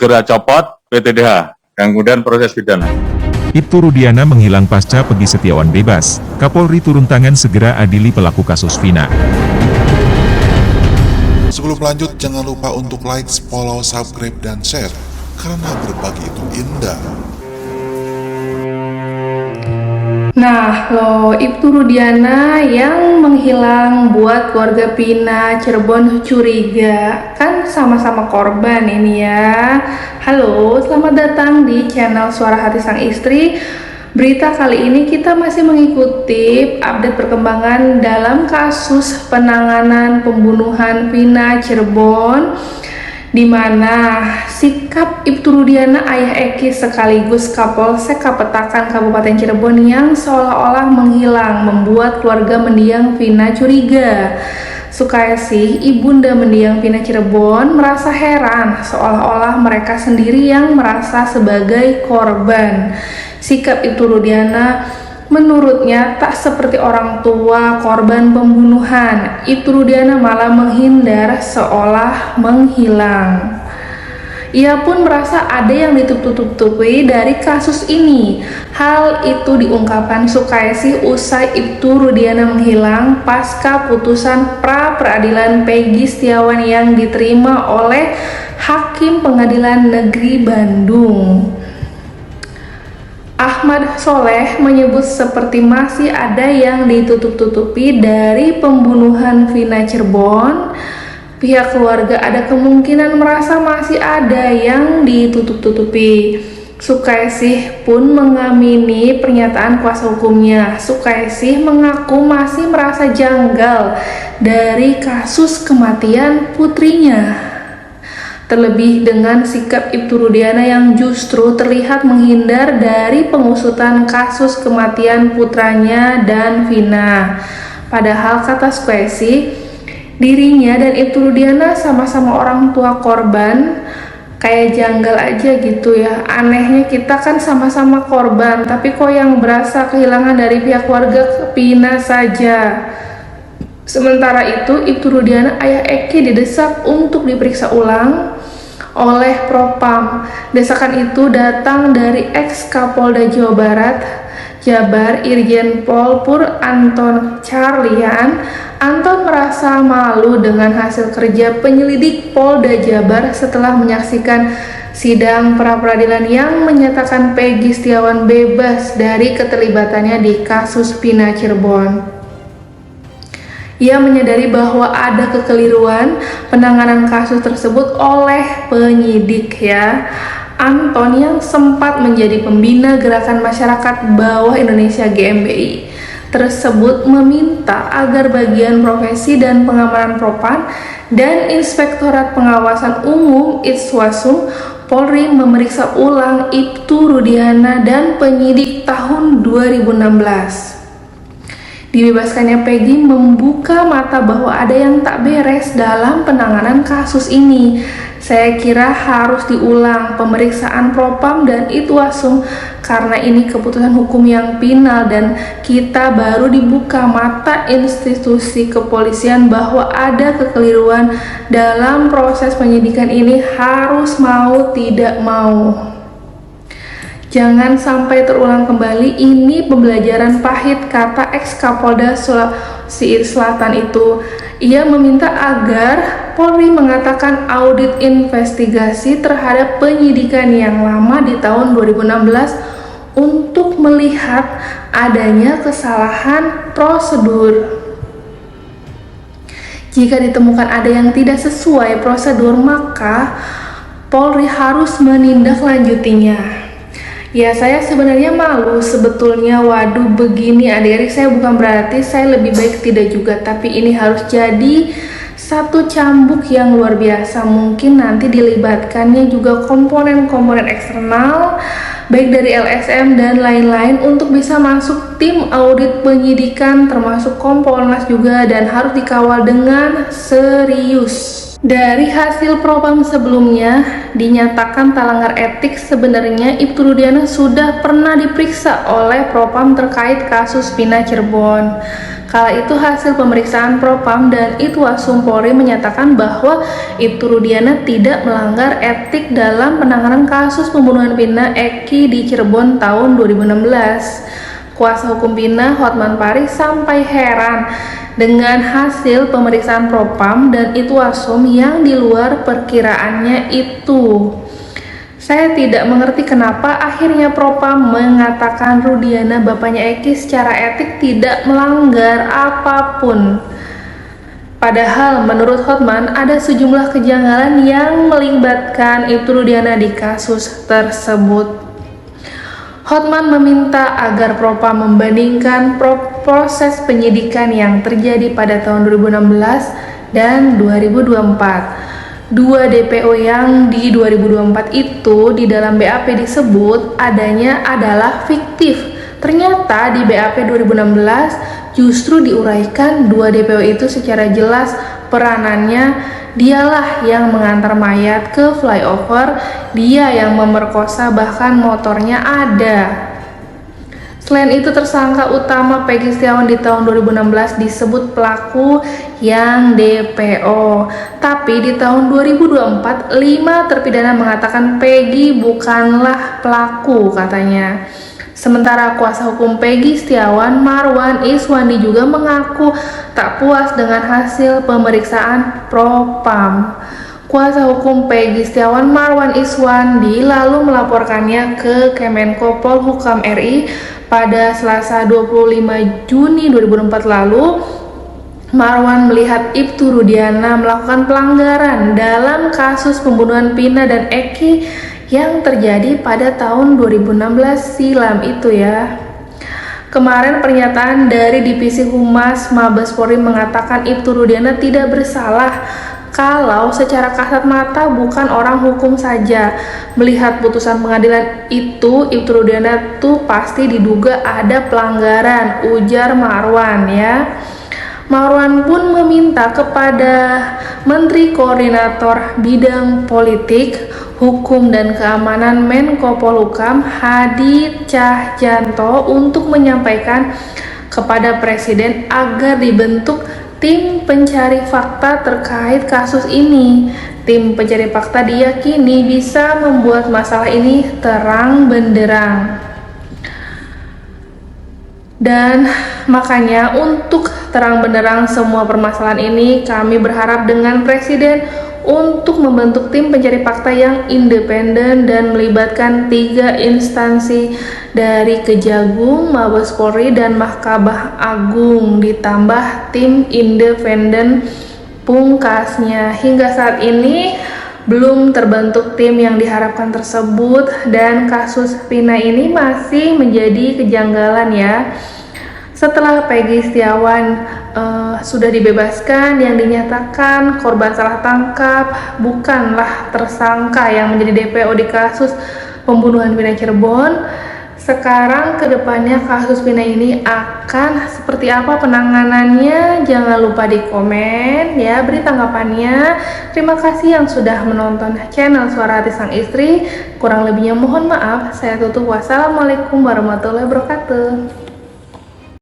segera copot PTDH, dan kemudian proses pidana. Ibtu Rudiana menghilang pasca Pegi Setiawan bebas. Kapolri turun tangan segera adili pelaku kasus Vina. Sebelum lanjut, jangan lupa untuk like, follow, subscribe, dan share. Karena berbagi itu indah. Nah, loh, Ibtu Rudiana yang menghilang buat keluarga Vina Cirebon curiga. Kan sama-sama korban ini ya. Halo, selamat datang di channel Suara Hati Sang Istri. Berita kali ini kita masih mengikuti update perkembangan dalam kasus penanganan pembunuhan Vina Cirebon, di mana sikap Ibtu Rudiana ayah Eki sekaligus Kapolsek Kapetakan Kabupaten Cirebon yang seolah-olah menghilang membuat keluarga mendiang Vina curiga. Sukasih ibunda mendiang Vina Cirebon merasa heran, seolah-olah mereka sendiri yang merasa sebagai korban. Sikap Ibtu Rudiana menurutnya tak seperti orang tua korban pembunuhan. Ibtu Rudiana malah menghindar seolah menghilang. Ia pun merasa ada yang ditutup-tutupi dari kasus ini. Hal itu diungkapkan Sukaisi usai Ibtu Rudiana menghilang pasca putusan pra peradilan Pegi Setiawan yang diterima oleh Hakim Pengadilan Negeri Bandung. Ahmad Soleh menyebut seperti masih ada yang ditutup-tutupi dari pembunuhan Vina Cirebon. Pihak keluarga ada kemungkinan merasa masih ada yang ditutup-tutupi. Sukaisih pun mengamini pernyataan kuasa hukumnya. Sukaisih mengaku masih merasa janggal dari kasus kematian putrinya. Terlebih dengan sikap Ibtu Rudiana yang justru terlihat menghindar dari pengusutan kasus kematian putranya dan Vina. Padahal kata Sukaisi, dirinya dan Ibtu Rudiana sama-sama orang tua korban. Kayak janggal aja gitu ya. Anehnya kita kan sama-sama korban, tapi kok yang berasa kehilangan dari pihak keluarga Vina saja. Sementara itu, Ibtu Rudiana ayah Eki didesak untuk diperiksa ulang oleh Propam. Desakan itu datang dari ex Kapolda Jawa Barat Jabar Irjen Pol Pur Anton Carlian. Anton merasa malu dengan hasil kerja penyelidik Polda Jabar setelah menyaksikan sidang pra-peradilan yang menyatakan Pegi Setiawan bebas dari keterlibatannya di kasus Vina Cirebon. Ia menyadari bahwa ada kekeliruan penanganan kasus tersebut oleh penyidik ya. Anton yang sempat menjadi pembina Gerakan Masyarakat Bawah Indonesia GMBI tersebut meminta agar bagian profesi dan pengamanan Propam dan Inspektorat Pengawasan Umum Itswasum Polri memeriksa ulang Ibtu Rudiana dan penyidik tahun 2016. Dibebaskannya Pegi membuka mata bahwa ada yang tak beres dalam penanganan kasus ini. Saya kira harus diulang pemeriksaan Propam dan Itwasum karena ini keputusan hukum yang final dan kita baru dibuka mata institusi kepolisian bahwa ada kekeliruan dalam proses penyidikan ini, harus mau tidak mau. Jangan sampai terulang kembali, ini pembelajaran pahit, kata ex Kapolda Sulawesi Selatan itu. Ia meminta agar Polri mengatakan audit investigasi terhadap penyidikan yang lama di tahun 2016 untuk melihat adanya kesalahan prosedur. Jika ditemukan ada yang tidak sesuai prosedur, maka Polri harus menindaklanjutinya. Ya, saya sebenarnya malu sebetulnya. Waduh, begini adik-adik, saya bukan berarti saya lebih baik tidak juga, tapi ini harus jadi satu cambuk yang luar biasa. Mungkin nanti dilibatkannya juga komponen-komponen eksternal baik dari LSM dan lain-lain untuk bisa masuk tim audit penyidikan termasuk Kompolnas juga, dan harus dikawal dengan serius. Dari hasil propam sebelumnya, dinyatakan tak langgar etik. Sebenarnya Ibtu Rudiana sudah pernah diperiksa oleh propam terkait kasus Vina Cirebon. Kala itu hasil pemeriksaan propam dan Itwasum Polri menyatakan bahwa Ibtu Rudiana tidak melanggar etik dalam penanganan kasus pembunuhan Vina Eki di Cirebon tahun 2016. Kuasa hukum Vina, Hotman Paris, sampai heran dengan hasil pemeriksaan propam dan Itwasum yang di luar perkiraannya itu. Saya tidak mengerti kenapa akhirnya propam mengatakan Rudiana, bapaknya Eki, secara etik tidak melanggar apapun. Padahal menurut Hotman ada sejumlah kejanggalan yang melibatkan Ibtu Rudiana di kasus tersebut. Hotman meminta agar propam membandingkan proses penyidikan yang terjadi pada tahun 2016 dan 2024. Dua DPO yang di 2024 itu di dalam BAP disebut adanya adalah fiktif. Ternyata di BAP 2016 justru diuraikan dua DPO itu secara jelas peranannya. Dialah yang mengantar mayat ke flyover, dia yang memerkosa, bahkan motornya ada. Selain itu, tersangka utama Peggy Setiawan di tahun 2016 disebut pelaku yang DPO. Tapi di tahun 2024, 5 terpidana mengatakan Peggy bukanlah pelaku, katanya. Sementara kuasa hukum Peggy Setiawan, Marwan Iswandi, juga mengaku tak puas dengan hasil pemeriksaan propam. Kuasa hukum Peggy Setiawan, Marwan Iswandi, lalu melaporkannya ke Kemenko Polhukam RI pada Selasa 25 Juni 2004 lalu. Marwan melihat Ibtu Rudiana melakukan pelanggaran dalam kasus pembunuhan Vina dan Eki yang terjadi pada tahun 2016 silam itu ya. Kemarin pernyataan dari Divisi Humas Mabes Polri mengatakan Ibtu Rudiana tidak bersalah kalau secara kasat mata bukan orang hukum saja. Melihat putusan pengadilan itu, Ibtu Rudiana tuh pasti diduga ada pelanggaran, ujar Marwan ya. Marwan pun meminta kepada Menteri Koordinator Bidang Politik, Hukum dan Keamanan Menko Polhukam Hadi Cahyanto untuk menyampaikan kepada Presiden agar dibentuk tim pencari fakta terkait kasus ini. Tim pencari fakta diyakini bisa membuat masalah ini terang benderang. Dan makanya untuk terang benderang semua permasalahan ini, kami berharap dengan Presiden untuk membentuk tim pencari fakta yang independen dan melibatkan 3 instansi dari Kejagung, Mabes Polri, dan Mahkamah Agung, ditambah tim independen pungkasnya. Hingga saat ini belum terbentuk tim yang diharapkan tersebut, dan kasus Vina ini masih menjadi kejanggalan ya. Setelah Peggy Setiawan sudah dibebaskan, yang dinyatakan korban salah tangkap bukanlah tersangka yang menjadi DPO di kasus pembunuhan Vina Cirebon. Sekarang kedepannya kasus Vina ini akan seperti apa penanganannya? Jangan lupa di komen ya, beri tanggapannya. Terima kasih yang sudah menonton channel Suara Hati Sang Istri. Kurang lebihnya mohon maaf. Saya tutup. Wassalamualaikum warahmatullahi wabarakatuh.